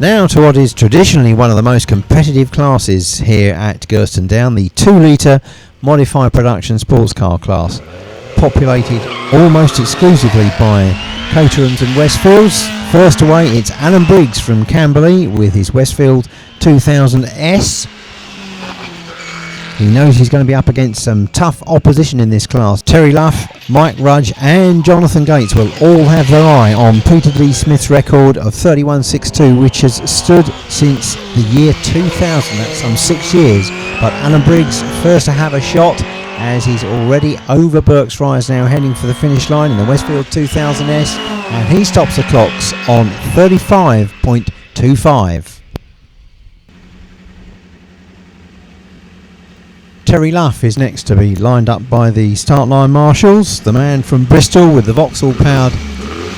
Now to what is traditionally one of the most competitive classes here at Gurston Down, the 2 litre modified production sports car class, populated almost exclusively by Caterhams and Westfields. First away, it's Alan Briggs from Camberley with his Westfield 2000S. He knows he's going to be up against some tough opposition in this class. Terry Luff, Mike Rudge and Jonathan Gates will all have their eye on Peter D. Smith's record of 31.62, which has stood since the year 2000. That's some 6 years. But Alan Briggs first to have a shot, as he's already over Burke's Rise now, heading for the finish line in the Westfield 2000S, and he stops the clocks on 35.25. Terry Luff is next to be lined up by the start line marshals. The man from Bristol with the Vauxhall powered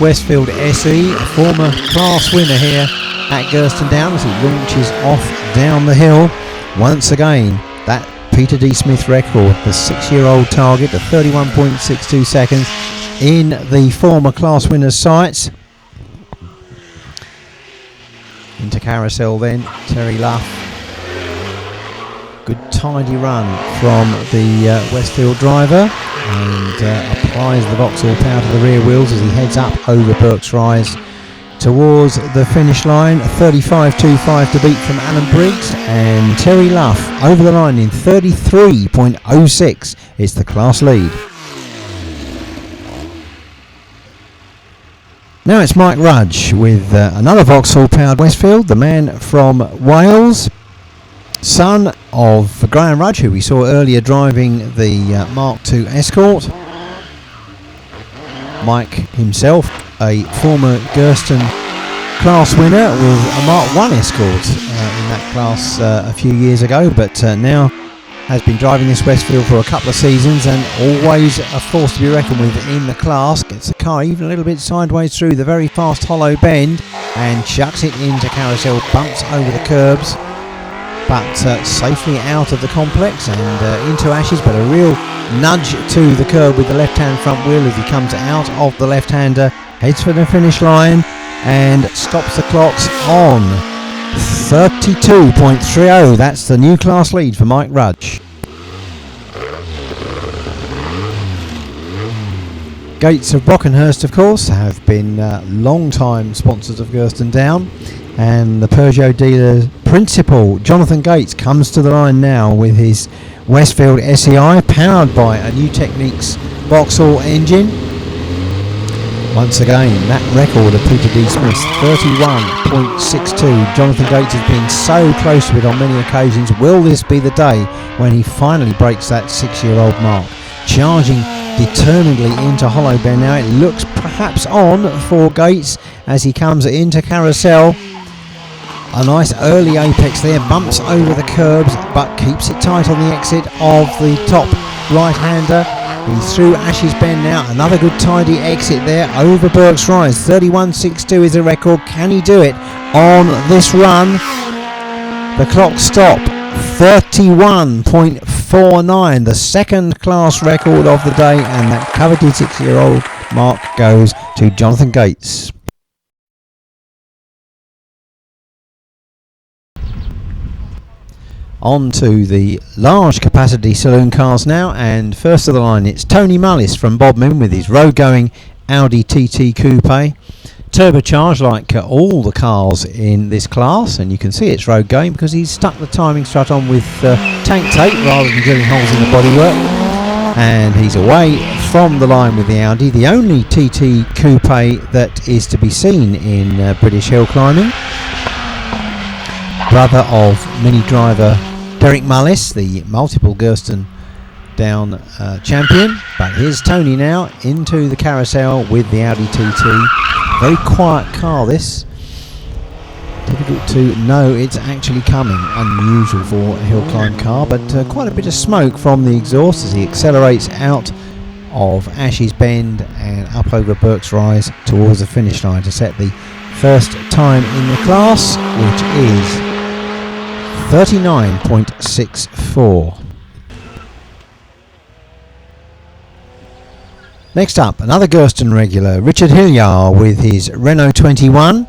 Westfield SE, a former class winner here at Gurston Down, as he launches off down the hill. Once again, that Peter D. Smith record, the 6-year-old target of 31.62 seconds in the former class winner's sights. Into carousel then, Terry Luff. Good tidy run from the Westfield driver, and applies the Vauxhall power to the rear wheels as he heads up over Burke's Rise towards the finish line. 35.25 to beat from Alan Briggs, and Terry Luff over the line in 33.06 is the class lead. Now it's Mike Rudge with another Vauxhall powered Westfield, the man from Wales, son of Graham Rudge, who we saw earlier driving the Mark II Escort. Mike himself, a former Gurston class winner with a Mark I Escort in that class a few years ago, but now has been driving this Westfield for a couple of seasons, and always a force to be reckoned with in the class. Gets the car even a little bit sideways through the very fast hollow bend and chucks it into carousel, bumps over the curbs, but safely out of the complex and into ashes, but a real nudge to the curb with the left-hand front wheel as he comes out of the left-hander, heads for the finish line and stops the clocks on 32.30. That's the new class lead for Mike Rudge. Gates of Brockenhurst, of course, have been long-time sponsors of Gurston Down, and the Peugeot dealer principal Jonathan Gates comes to the line now with his Westfield SEI, powered by a New Techniques Vauxhall engine. Once again, that record of Peter D. Smith's 31.62. Jonathan Gates has been so close to it on many occasions. Will this be the day when he finally breaks that 6-year-old mark? Charging determinedly into hollow bend now. It looks perhaps on for Gates as he comes into carousel. A nice early apex there, bumps over the curbs but keeps it tight on the exit of the top right-hander. He's through Ashes Bend now, another good tidy exit there over Burke's Rise. 31.62 is the record. Can he do it on this run? The clock stop 31.49, the second class record of the day, and that coveted 6-year-old mark goes to Jonathan Gates. On to the large capacity saloon cars now, and first of the line it's Tony Mullis from Bodmin with his road going Audi TT Coupe, turbocharged like all the cars in this class, and you can see it's road going because he's stuck the timing strut on with tank tape rather than drilling holes in the bodywork, and he's away from the line with the Audi, the only TT Coupe that is to be seen in British hill climbing. Brother of mini driver Derek Mullis, the multiple Gurston Down champion. But here's Tony now into the carousel with the Audi TT. Very quiet car this. Difficult to know it's actually coming. Unusual for a hill climb car, but quite a bit of smoke from the exhaust as he accelerates out of Ashes Bend and up over Burke's Rise towards the finish line to set the first time in the class, which is 39.64. Next up, another Gurston regular, Richard Hilliard with his Renault 21.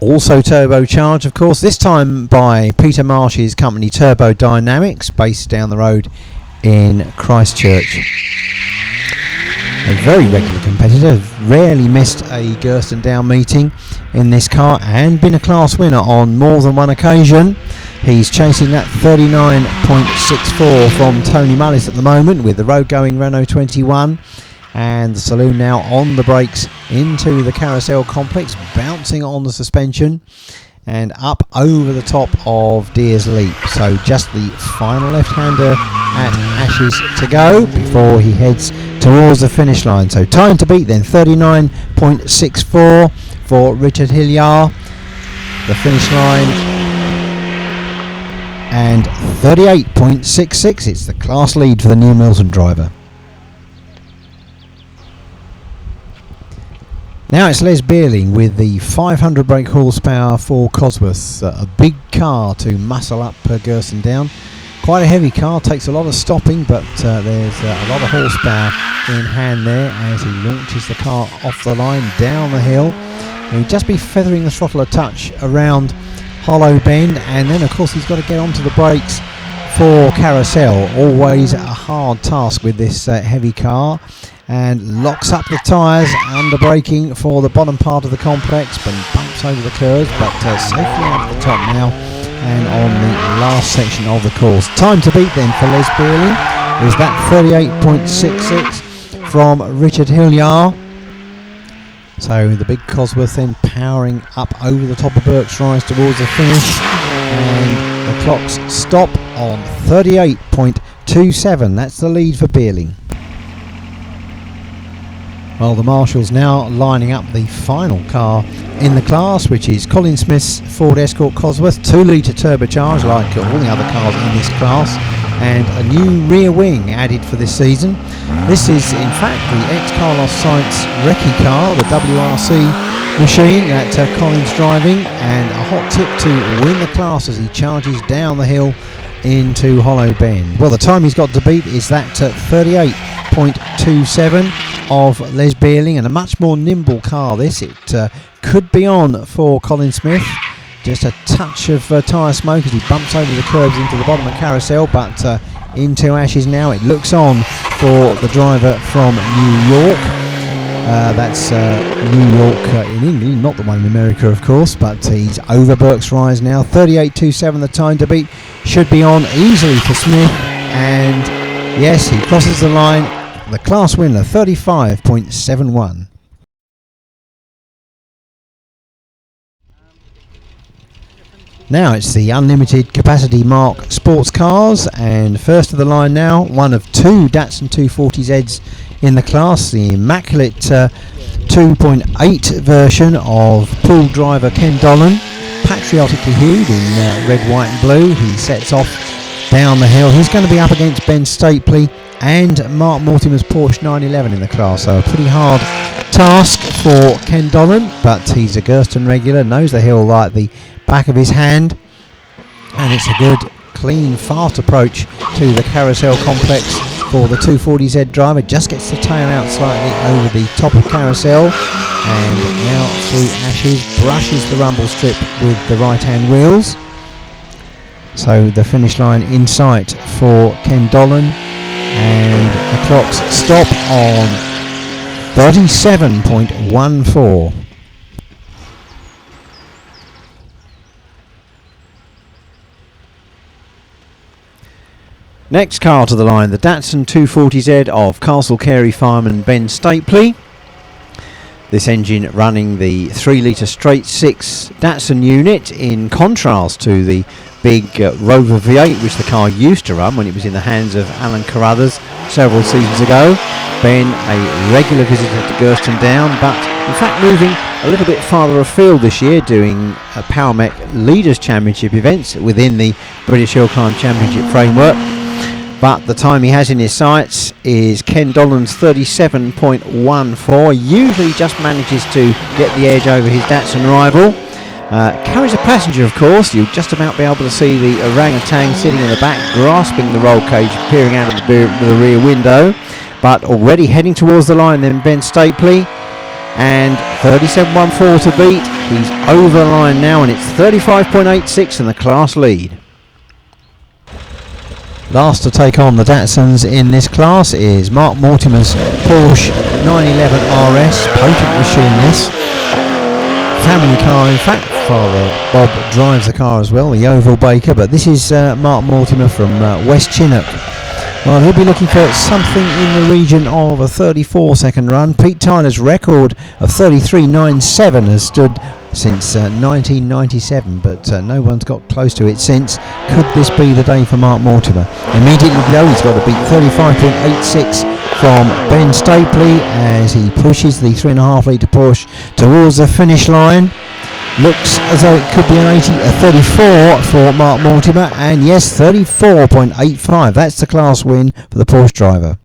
Also turbocharged, of course, this time by Peter Marsh's company Turbo Dynamics, based down the road in Christchurch. A very regular competitor, rarely missed a Gurston Down meeting in this car and been a class winner on more than one occasion. He's chasing that 39.64 from Tony Mullis at the moment with the road-going Renault 21. And the saloon now on the brakes into the carousel complex, bouncing on the suspension and up over the top of Deer's Leap. So just the final left-hander at Ashes to go before he heads towards the finish line. So time to beat then, 39.64 for Richard Hilliard. The finish line, and 38.66. It's the class lead for the New Milton driver. Now it's Les Beerling with the 500 brake horsepower for Cosworth. A big car to muscle up Gurston Down. Quite a heavy car, takes a lot of stopping, but there's a lot of horsepower in hand there as he launches the car off the line down the hill. He'll just be feathering the throttle a touch around Hollow Bend, and then of course he's got to get onto the brakes for Carousel. Always a hard task with this heavy car. And locks up the tyres under braking for the bottom part of the complex, but bumps over the curves, but safely out at the top now and on the last section of the course. Time to beat then for Les Beerling is that 38.66 from Richard Hilliard. So the big Cosworth then powering up over the top of Burke's Rise towards the finish, and the clocks stop on 38.27. That's the lead for Beerling. Well, the marshals now lining up the final car in the class, which is Colin Smith's Ford Escort Cosworth, 2-litre turbocharged like all the other cars in this class, and a new rear wing added for this season. This is in fact the ex-Carlos Sainz recce car, the WRC machine that Colin's driving, and a hot tip to win the class as he charges down the hill into Hollow Bend. Well, the time he's got to beat is that 38.27 of Les Beerling, and a much more nimble car this. It could be on for Colin Smith. Just a touch of tyre smoke as he bumps over the curbs into the bottom of Carousel, but into Ashes now. It looks on for the driver from New York. That's New York in England, not the one in America of course, but he's over Burke's Rise now. 38.27 the time to beat, should be on easily for Smith, and yes, he crosses the line, the class winner, 35.71. Now it's the unlimited capacity mark sports cars, and first of the line now, one of two Datsun 240Zs in the class, the immaculate 2.8 version of pool driver Ken Dolan, patriotically hued in red, white and blue. He sets off down the hill. He's going to be up against Ben Stapley and Mark Mortimer's Porsche 911 in the class, so a pretty hard task for Ken Dolan, but he's a Gurston regular, knows the hill like the back of his hand, and it's a good, clean, fast approach to the Carousel complex for the 240Z driver. Just gets the tail out slightly over the top of Carousel, and now through Ashes, brushes the rumble strip with the right hand wheels. So the finish line in sight for Ken Dolan, and the clocks stop on 37.14. Next car to the line, the Datsun 240Z of Castle Carey fireman Ben Stapley. This engine running the 3-litre straight 6 Datsun unit, in contrast to the big Rover V8 which the car used to run when it was in the hands of Alan Carruthers several seasons ago. Ben, a regular visitor to Gurston Down, but in fact moving a little bit farther afield this year, doing Power Mech Leaders Championship events within the British Hillclimb Championship framework. But the time he has in his sights is Ken Dolan's 37.14. Usually just manages to get the edge over his Datsun rival. Carries a passenger, of course. You'll just about be able to see the orangutan sitting in the back, grasping the roll cage, peering out of the rear window. But already heading towards the line then, Ben Stapley. and 37.14 to beat. He's over the line now, and it's 35.86 in the class lead. Last to take on the Datsuns in this class is Mark Mortimer's Porsche 911 RS, potent machine this. Family car, in fact. Father Bob drives the car as well, the Yeovil Baker, but this is Mark Mortimer from West Chinook. Well, he'll be looking for something in the region of a 34-second run. Pete Tyler's record of 33.97 has stood since 1997, but no one's got close to it since. Could this be the day for Mark Mortimer? Immediately below, he's got to beat 35.86 from Ben Stapley as he pushes the 3.5 litre Porsche towards the finish line. Looks as though it could be a 34 for Mark Mortimer, and yes, 34.85. That's the class win for the Porsche driver.